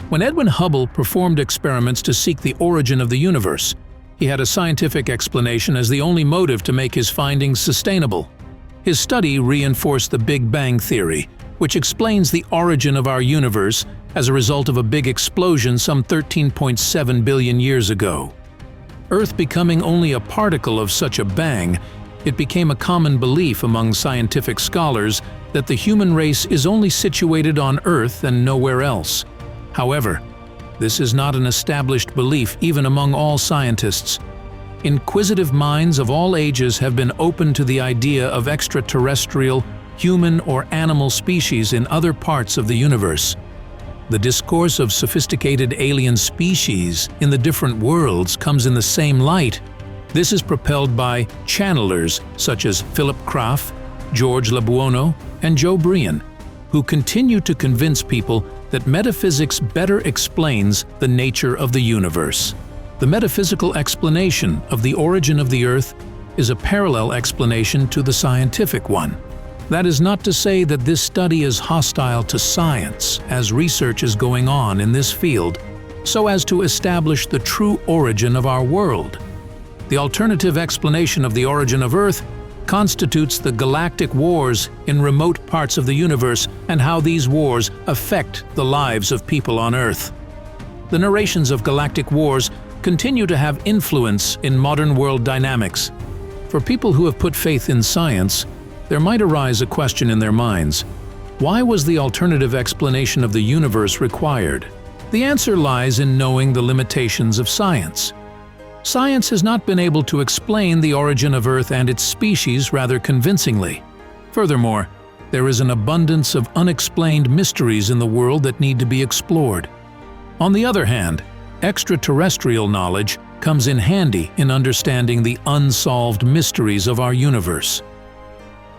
When Edwin Hubble performed experiments to seek the origin of the universe, he had a scientific explanation as the only motive to make his findings sustainable. His study reinforced the Big Bang theory, which explains the origin of our universe as a result of a big explosion some 13.7 billion years ago. Earth becoming only a particle of such a bang, it became a common belief among scientific scholars that the human race is only situated on Earth and nowhere else. However, this is not an established belief even among all scientists. Inquisitive minds of all ages have been open to the idea of extraterrestrial, human or animal species in other parts of the universe. The discourse of sophisticated alien species in the different worlds comes in the same light. This is propelled by channelers such as Phillip Kraph, George Labuono, and Brien, who continue to convince people that metaphysics better explains the nature of the universe. The metaphysical explanation of the origin of the Earth is a parallel explanation to the scientific one. That is not to say that this study is hostile to science, as research is going on in this field, so as to establish the true origin of our world. The alternative explanation of the origin of Earth constitutes the galactic wars in remote parts of the universe and how these wars affect the lives of people on Earth. The narrations of galactic wars continue to have influence in modern world dynamics. For people who have put faith in science, there might arise a question in their minds: why was the alternative explanation of the universe required? The answer lies in knowing the limitations of science. Science has not been able to explain the origin of Earth and its species rather convincingly. Furthermore, there is an abundance of unexplained mysteries in the world that need to be explored. On the other hand, extraterrestrial knowledge comes in handy in understanding the unsolved mysteries of our universe.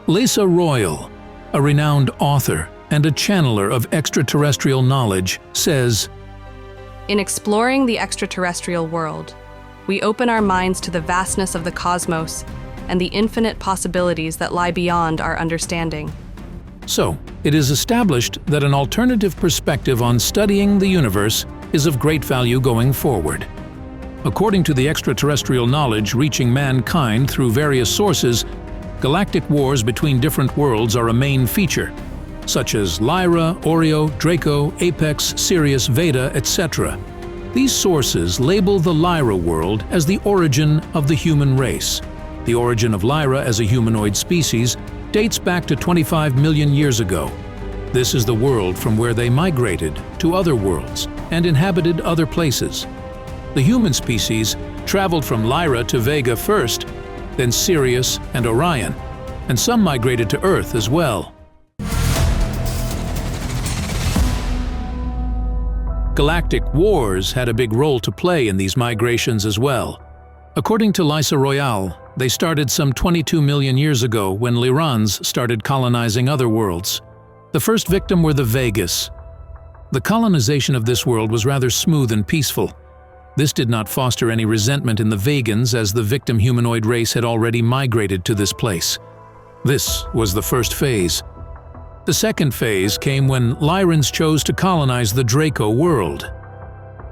Lyssa Royal, a renowned author and a channeler of extraterrestrial knowledge, says, "In exploring the extraterrestrial world, we open our minds to the vastness of the cosmos and the infinite possibilities that lie beyond our understanding." So, it is established that an alternative perspective on studying the universe is of great value going forward. According to the extraterrestrial knowledge reaching mankind through various sources, galactic wars between different worlds are a main feature, such as Lyra, Orion, Draco, Apex, Sirius, Veda, etc. These sources label the Lyra world as the origin of the human race. The origin of Lyra as a humanoid species dates back to 25 million years ago. This is the world from where they migrated to other worlds and inhabited other places. The human species traveled from Lyra to Vega first, then Sirius and Orion, and some migrated to Earth as well. Galactic wars had a big role to play in these migrations as well. According to Lyssa Royal, they started some 22 million years ago when Lyrans started colonizing other worlds. The first victim were the Vegas. The colonization of this world was rather smooth and peaceful. This did not foster any resentment in the Vegans, as the victim humanoid race had already migrated to this place. This was the first phase. The second phase came when Lyrans chose to colonize the Draco world.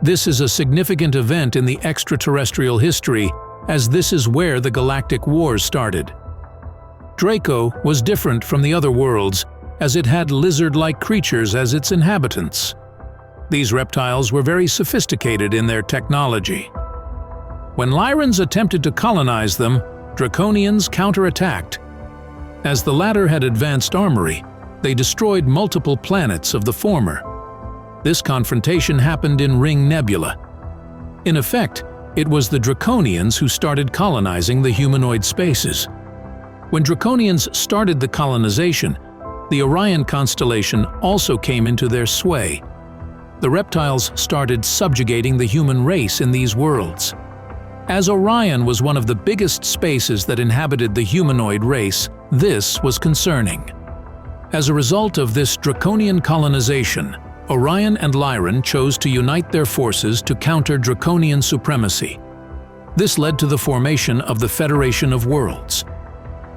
This is a significant event in the extraterrestrial history, as this is where the galactic wars started. Draco was different from the other worlds, as it had lizard-like creatures as its inhabitants. These reptiles were very sophisticated in their technology. When Lyrans attempted to colonize them, Draconians counterattacked. As the latter had advanced armory, they destroyed multiple planets of the former. This confrontation happened in Ring Nebula. In effect, it was the Draconians who started colonizing the humanoid spaces. When Draconians started the colonization, the Orion constellation also came into their sway. The reptiles started subjugating the human race in these worlds. As Orion was one of the biggest spaces that inhabited the humanoid race, this was concerning. As a result of this draconian colonization, Orion and Lyran chose to unite their forces to counter draconian supremacy. This led to the formation of the Federation of Worlds.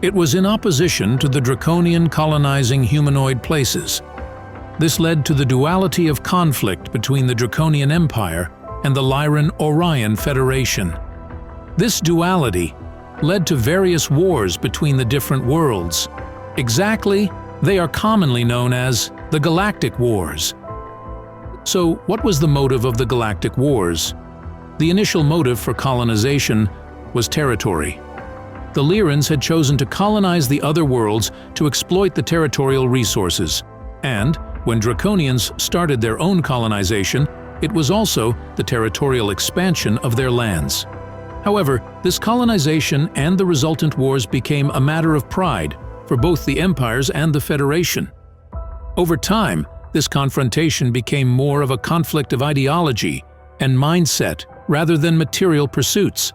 It was in opposition to the draconian colonizing humanoid places. This led to the duality of conflict between the Draconian Empire and the Lyran-Orion Federation. This duality led to various wars between the different worlds. Exactly, they are commonly known as the Galactic Wars. So, what was the motive of the Galactic Wars? The initial motive for colonization was territory. The Lyrans had chosen to colonize the other worlds to exploit the territorial resources, and when Draconians started their own colonization, it was also the territorial expansion of their lands. However, this colonization and the resultant wars became a matter of pride for both the empires and the Federation. Over time, this confrontation became more of a conflict of ideology and mindset rather than material pursuits.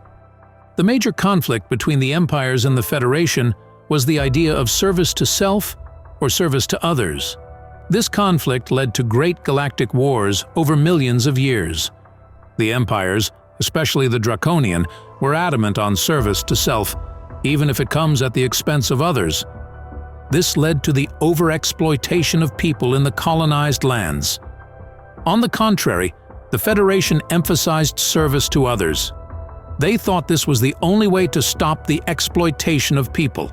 The major conflict between the empires and the Federation was the idea of service to self or service to others. This conflict led to great galactic wars over millions of years. The empires, especially the Draconian, were adamant on service to self, even if it comes at the expense of others. This led to the overexploitation of people in the colonized lands. On the contrary, the Federation emphasized service to others. They thought this was the only way to stop the exploitation of people.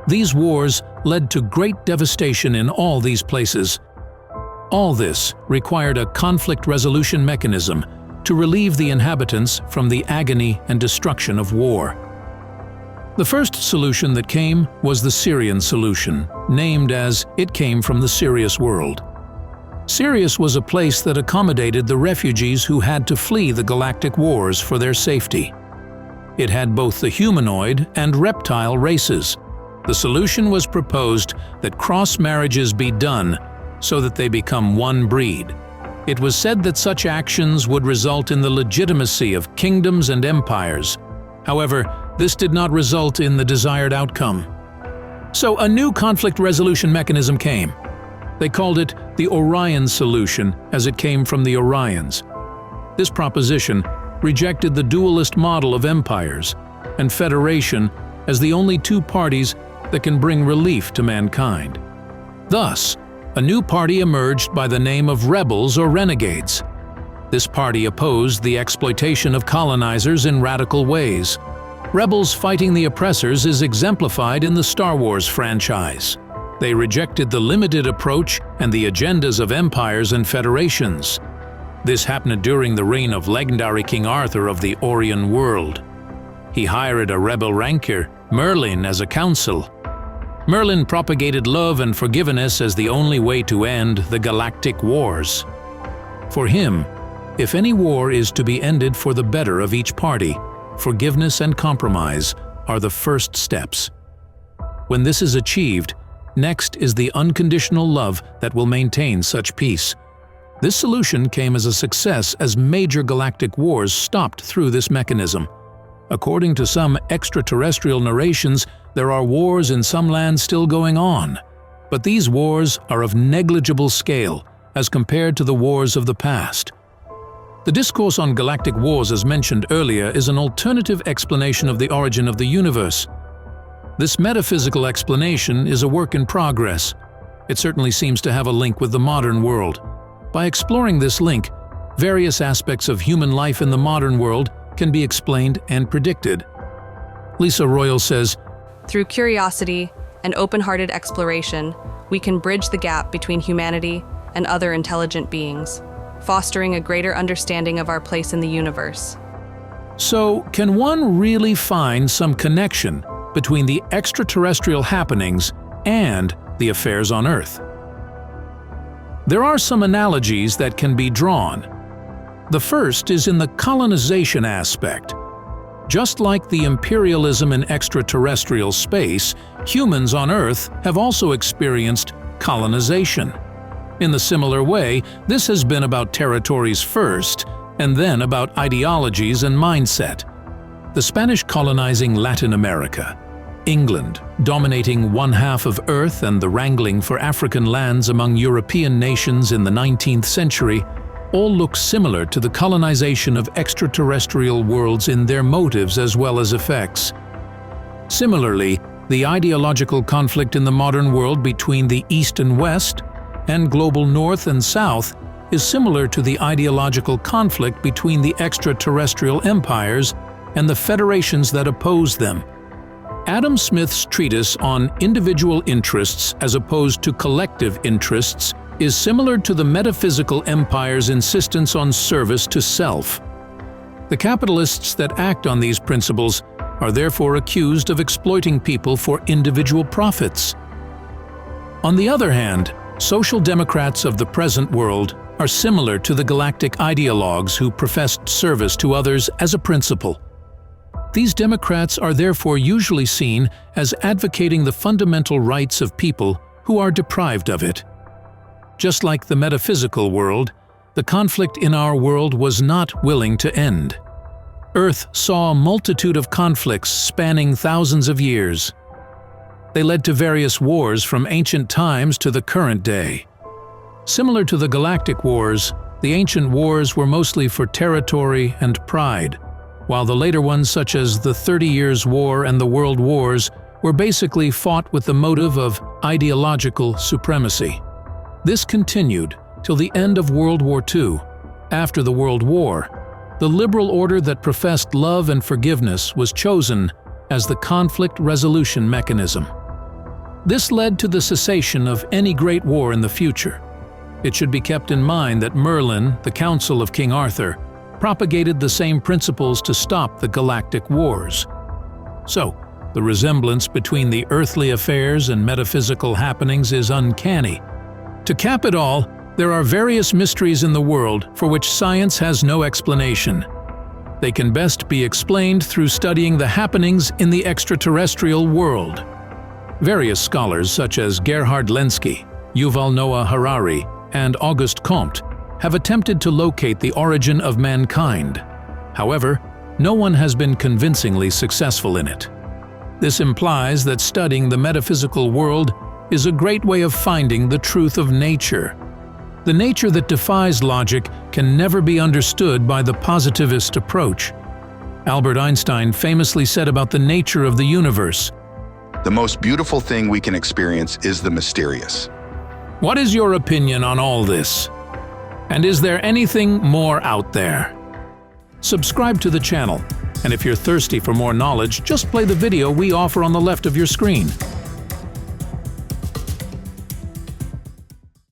These wars led to great devastation in all these places. All this required a conflict resolution mechanism to relieve the inhabitants from the agony and destruction of war. The first solution that came was the Syrian solution, named as it came from the Sirius world. Sirius was a place that accommodated the refugees who had to flee the galactic wars for their safety. It had both the humanoid and reptile races. The solution was proposed that cross marriages be done so that they become one breed. It was said that such actions would result in the legitimacy of kingdoms and empires. However, this did not result in the desired outcome. So a new conflict resolution mechanism came. They called it the Orion solution, as it came from the Orions. This proposition rejected the dualist model of empires and federation as the only two parties that can bring relief to mankind. Thus, a new party emerged by the name of rebels or renegades. This party opposed the exploitation of colonizers in radical ways. Rebels fighting the oppressors is exemplified in the Star Wars franchise. They rejected the limited approach and the agendas of empires and federations. This happened during the reign of legendary King Arthur of the Orion world. He hired a rebel ranker, Merlin, as a counsel. Merlin propagated love and forgiveness as the only way to end the galactic wars. For him, if any war is to be ended for the better of each party, forgiveness and compromise are the first steps. When this is achieved, next is the unconditional love that will maintain such peace. This solution came as a success as major galactic wars stopped through this mechanism. According to some extraterrestrial narrations, there are wars in some lands still going on, but these wars are of negligible scale as compared to the wars of the past. The discourse on galactic wars, as mentioned earlier, is an alternative explanation of the origin of the universe. This metaphysical explanation is a work in progress. It certainly seems to have a link with the modern world. By exploring this link, various aspects of human life in the modern world can be explained and predicted. Lyssa Royal says, Through curiosity and open-hearted exploration, we can bridge the gap between humanity and other intelligent beings, fostering a greater understanding of our place in the universe. So, can one really find some connection between the extraterrestrial happenings and the affairs on Earth? There are some analogies that can be drawn. The first is in the colonization aspect. Just like the imperialism in extraterrestrial space, humans on Earth have also experienced colonization. In the similar way, this has been about territories first, and then about ideologies and mindset. The Spanish colonizing Latin America, England dominating one half of Earth, and the wrangling for African lands among European nations in the 19th century all look similar to the colonization of extraterrestrial worlds in their motives as well as effects. Similarly, the ideological conflict in the modern world between the East and West, and global north and south is similar to the ideological conflict between the extraterrestrial empires and the federations that oppose them. Adam Smith's treatise on individual interests as opposed to collective interests is similar to the metaphysical empire's insistence on service to self. The capitalists that act on these principles are therefore accused of exploiting people for individual profits. On the other hand, social democrats of the present world are similar to the galactic ideologues who professed service to others as a principle. These democrats are therefore usually seen as advocating the fundamental rights of people who are deprived of it. Just like the metaphysical world, the conflict in our world was not willing to end. Earth saw a multitude of conflicts spanning thousands of years. They led to various wars from ancient times to the current day. Similar to the Galactic Wars, the ancient wars were mostly for territory and pride, while the later ones, such as the 30 Years' War and the World Wars, were basically fought with the motive of ideological supremacy. This continued till the end of World War II. After the World War, the liberal order that professed love and forgiveness was chosen as the conflict resolution mechanism. This led to the cessation of any great war in the future. It should be kept in mind that Merlin, the counsel of King Arthur, propagated the same principles to stop the galactic wars. So, the resemblance between the earthly affairs and metaphysical happenings is uncanny. To cap it all, there are various mysteries in the world for which science has no explanation. They can best be explained through studying the happenings in the extraterrestrial world. Various scholars such as Gerhard Lenski, Yuval Noah Harari, and Auguste Comte have attempted to locate the origin of mankind. However, no one has been convincingly successful in it. This implies that studying the metaphysical world is a great way of finding the truth of nature. The nature that defies logic can never be understood by the positivist approach. Albert Einstein famously said about the nature of the universe, "The most beautiful thing we can experience is the mysterious." What is your opinion on all this? And is there anything more out there? Subscribe to the channel, and if you're thirsty for more knowledge, just play the video we offer on the left of your screen.